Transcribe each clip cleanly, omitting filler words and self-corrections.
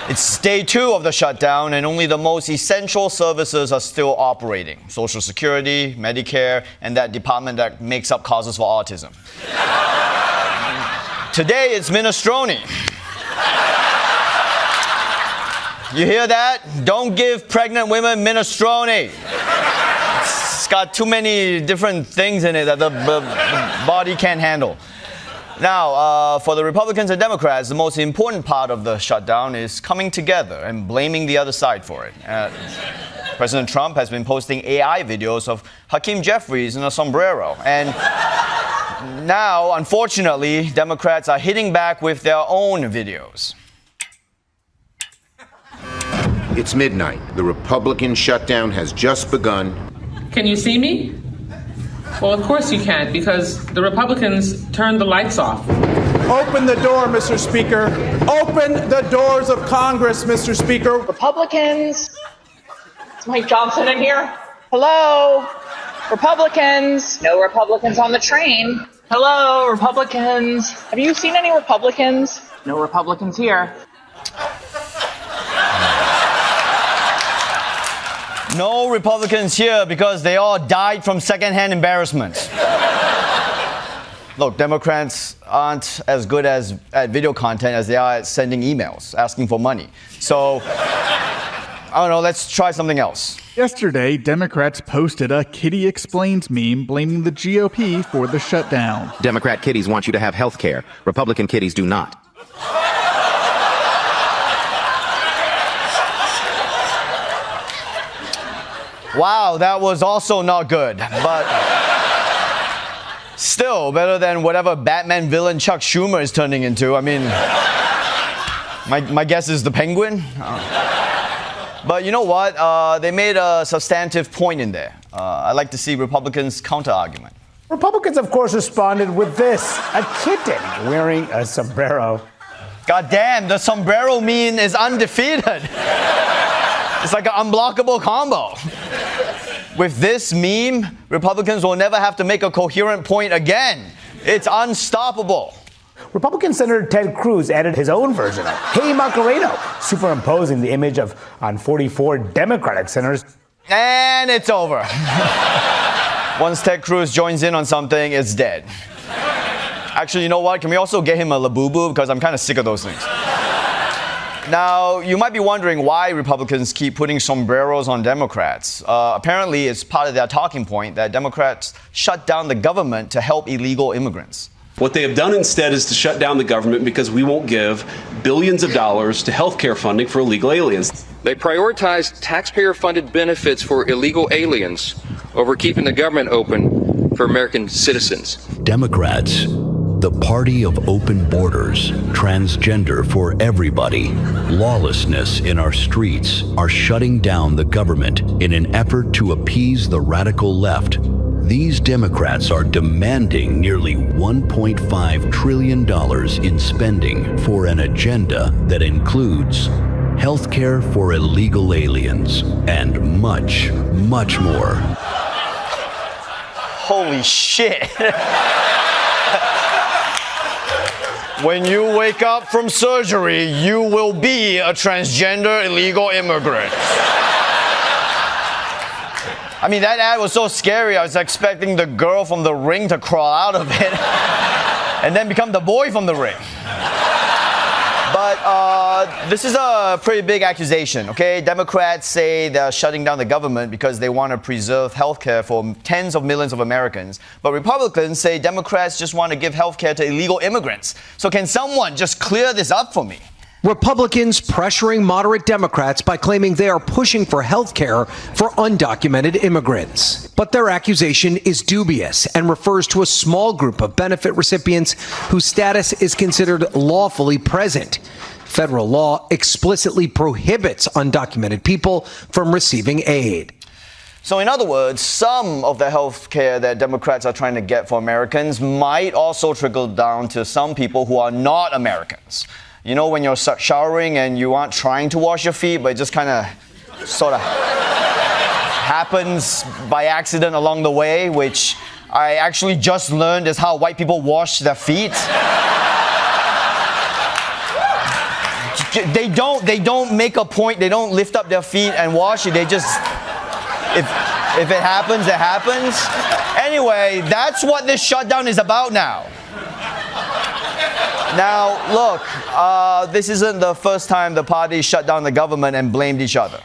It's day 2 of the shutdown, and only the most essential services are still operating. Social Security, Medicare, and that department that makes up causes for autism. Today, it's minestrone. You hear that? Don't give pregnant women minestrone. It's got too many different things in it that the body can't handle. Now, for the Republicans and Democrats, the most important part of the shutdown is coming together and blaming the other side for it. President Trump has been posting AI videos of Hakeem Jeffries in a sombrero. And now, unfortunately, Democrats are hitting back with their own videos. It's midnight. The Republican shutdown has just begun. Can you see me? Well, of course you can't, because the Republicans turned the lights off. Open the door, Mr. Speaker. Open the doors of Congress, Mr. Speaker. Republicans. Is Mike Johnson in here? Hello? Republicans. No Republicans on the train. Hello, Republicans. Have you seen any Republicans? No Republicans here. No Republicans here because they all died from secondhand embarrassment. Look, Democrats aren't as good at video content as they are at sending emails, asking for money. So, I don't know, let's try something else. Yesterday, Democrats posted a Kitty Explains meme blaming the GOP for the shutdown. Democrat kitties want you to have health care. Republican kitties do not. Wow, that was also not good, but still better than whatever Batman villain Chuck Schumer is turning into. I mean, my guess is the Penguin. But you know what? They made a substantive point in there. I'd like to see Republicans' counter-argument. Republicans, of course, responded with this: a kitten wearing a sombrero. God damn, the sombrero meme is undefeated. It's like an unblockable combo. With this meme, Republicans will never have to make a coherent point again. It's unstoppable. Republican Senator Ted Cruz added his own version of "Hey Macareno," superimposing the image on 44 Democratic senators. And it's over. Once Ted Cruz joins in on something, it's dead. Actually, you know what? Can we also get him a Labubu? Because I'm kind of sick of those things. Now, you might be wondering why Republicans keep putting sombreros on Democrats. Apparently, it's part of their talking point that Democrats shut down the government to help illegal immigrants. What they have done instead is to shut down the government because we won't give billions of dollars to health care funding for illegal aliens. They prioritize taxpayer-funded benefits for illegal aliens over keeping the government open for American citizens. Democrats, the party of open borders, transgender for everybody, lawlessness in our streets, are shutting down the government in an effort to appease the radical left. These Democrats are demanding nearly $1.5 trillion in spending for an agenda that includes healthcare for illegal aliens and much, much more. Holy shit. When you wake up from surgery, you will be a transgender illegal immigrant. I mean, that ad was so scary, I was expecting the girl from The Ring to crawl out of it and then become the boy from The Ring. But this is a pretty big accusation, okay? Democrats say they're shutting down the government because they want to preserve health care for tens of millions of Americans. But Republicans say Democrats just want to give health care to illegal immigrants. So can someone just clear this up for me? Republicans pressuring moderate Democrats by claiming they are pushing for health care for undocumented immigrants. But their accusation is dubious and refers to a small group of benefit recipients whose status is considered lawfully present. Federal law explicitly prohibits undocumented people from receiving aid. So in other words, some of the health care that Democrats are trying to get for Americans might also trickle down to some people who are not Americans. You know, when you're showering and you aren't trying to wash your feet, but it just kind of sort of happens by accident along the way, which I actually just learned is how white people wash their feet. They don't make a point. They don't lift up their feet and wash it. They just, if it happens, it happens. Anyway, that's what this shutdown is about now. Now, look, this isn't the first time the parties shut down the government and blamed each other.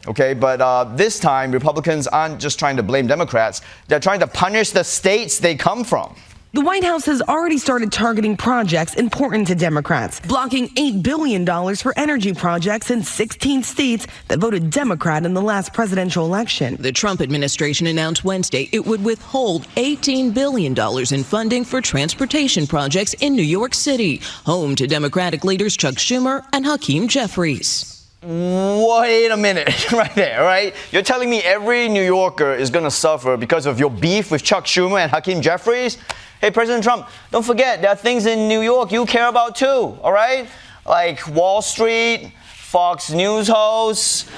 Okay, but this time, Republicans aren't just trying to blame Democrats. They're trying to punish the states they come from. The White House has already started targeting projects important to Democrats, blocking $8 billion for energy projects in 16 states that voted Democrat in the last presidential election. The Trump administration announced Wednesday it would withhold $18 billion in funding for transportation projects in New York City, home to Democratic leaders Chuck Schumer and Hakeem Jeffries. Wait a minute, right there, right? You're telling me every New Yorker is going to suffer because of your beef with Chuck Schumer and Hakeem Jeffries? Hey, President Trump, don't forget, there are things in New York you care about too, all right? Like Wall Street, Fox News hosts,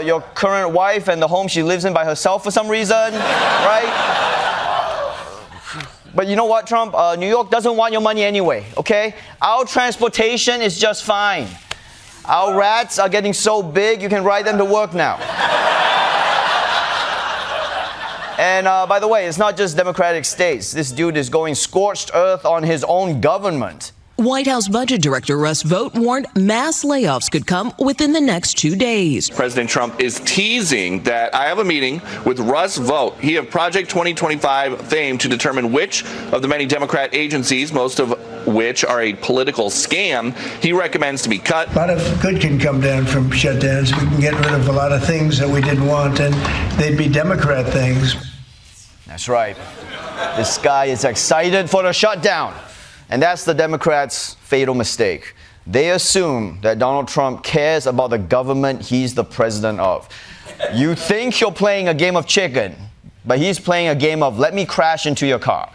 your current wife and the home she lives in by herself for some reason, right? But you know what, Trump? New York doesn't want your money anyway, okay? Our transportation is just fine. Our rats are getting so big, you can ride them to work now. And by the way, it's not just Democratic states. This dude is going scorched earth on his own government. White House Budget Director Russ Vought warned mass layoffs could come within the next 2 days. President Trump is teasing that I have a meeting with Russ Vought, he of Project 2025 fame, to determine which of the many Democrat agencies, most of which are a political scam, he recommends to be cut. A lot of good can come down from shutdowns. We can get rid of a lot of things that we didn't want, and they'd be Democrat things. That's right. This guy is excited for the shutdown. And that's the Democrats' fatal mistake. They assume that Donald Trump cares about the government he's the president of. You think you're playing a game of chicken, but he's playing a game of let me crash into your car.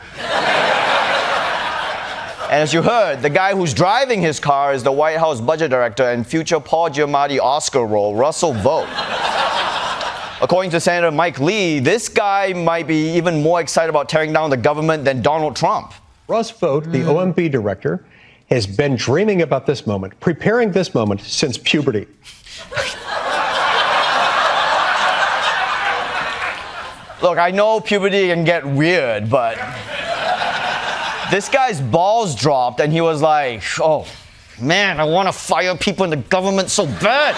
And as you heard, the guy who's driving his car is the White House Budget Director and future Paul Giamatti Oscar role, Russell Vought. According to Senator Mike Lee, this guy might be even more excited about tearing down the government than Donald Trump. Russ Vought, the OMB director, has been dreaming about this moment, preparing this moment since puberty. Look, I know puberty can get weird, but this guy's balls dropped and he was like, oh, man, I want to fire people in the government so bad.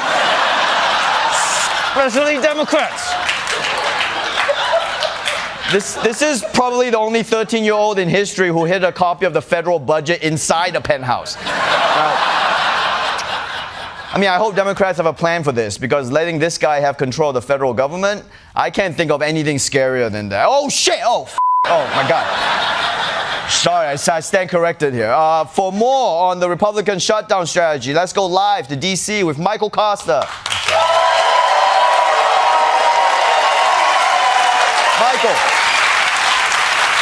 Especially Democrats. This is probably the only 13-year-old in history who hid a copy of the federal budget inside a penthouse. Now, I mean, I hope Democrats have a plan for this, because letting this guy have control of the federal government, I can't think of anything scarier than that. Oh, shit! Oh, oh my God. Sorry, I stand corrected here. For more on the Republican shutdown strategy, let's go live to D.C. with Michael Costa.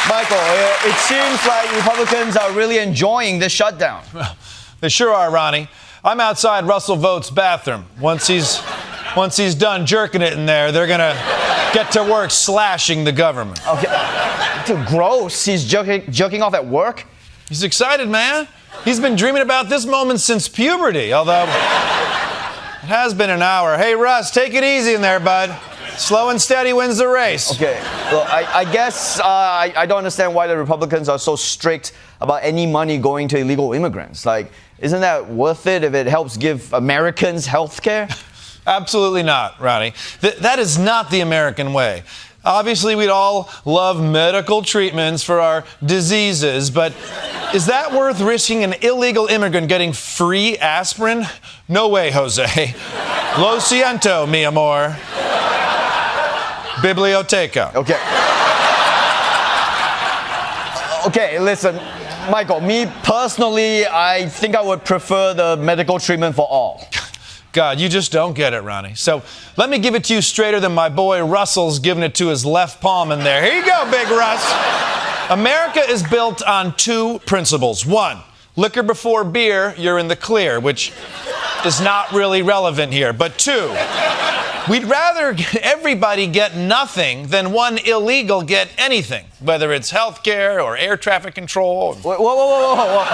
Michael, it seems like Republicans are really enjoying this shutdown. Well, they sure are, Ronnie. I'm outside Russell Vought's bathroom. Once he's done jerking it in there, they're gonna get to work slashing the government. Okay, dude, gross. He's jerking off at work? He's excited, man. He's been dreaming about this moment since puberty, although it has been an hour. Hey, Russ, take it easy in there, bud. Slow and steady wins the race. Okay, well, I guess I don't understand why the Republicans are so strict about any money going to illegal immigrants. Like, isn't that worth it if it helps give Americans health care? Absolutely not, Ronnie. That is not the American way. Obviously, we'd all love medical treatments for our diseases, but is that worth risking an illegal immigrant getting free aspirin? No way, Jose. Lo siento, mi amor. Biblioteca. Okay. Okay, listen, Michael, me personally, I think I would prefer the medical treatment for all. God, you just don't get it, Ronnie. So let me give it to you straighter than my boy Russell's giving it to his left palm in there. Here you go, Big Russ. America is built on two principles. One, liquor before beer, you're in the clear, which is not really relevant here. But two, we'd rather everybody get nothing than one illegal get anything, whether it's health care or air traffic control. Whoa.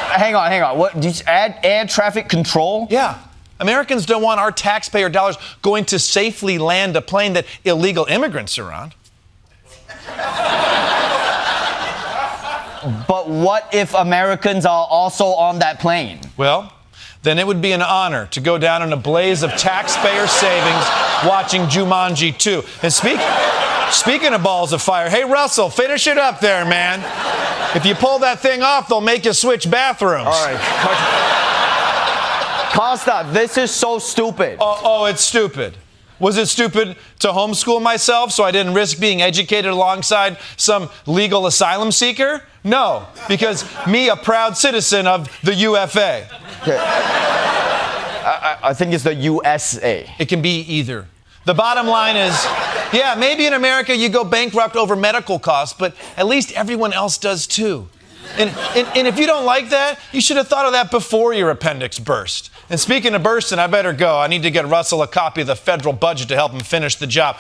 Hang on. What? Did you add air traffic control? Yeah. Americans don't want our taxpayer dollars going to safely land a plane that illegal immigrants are on. But what if Americans are also on that plane? Well, then it would be an honor to go down in a blaze of taxpayer savings watching Jumanji 2. And speaking of balls of fire, hey, Russell, finish it up there, man. If you pull that thing off, they'll make you switch bathrooms. All right. Costa, this is so stupid. Oh, it's stupid. Was it stupid to homeschool myself so I didn't risk being educated alongside some legal asylum seeker? No, because me, a proud citizen of the UFA. I think it's the USA. It can be either. The bottom line is, yeah, maybe in America you go bankrupt over medical costs, but at least everyone else does too. And if you don't like that, you should have thought of that before your appendix burst. And speaking of bursting, I better go. I need to get Russell a copy of the federal budget to help him finish the job.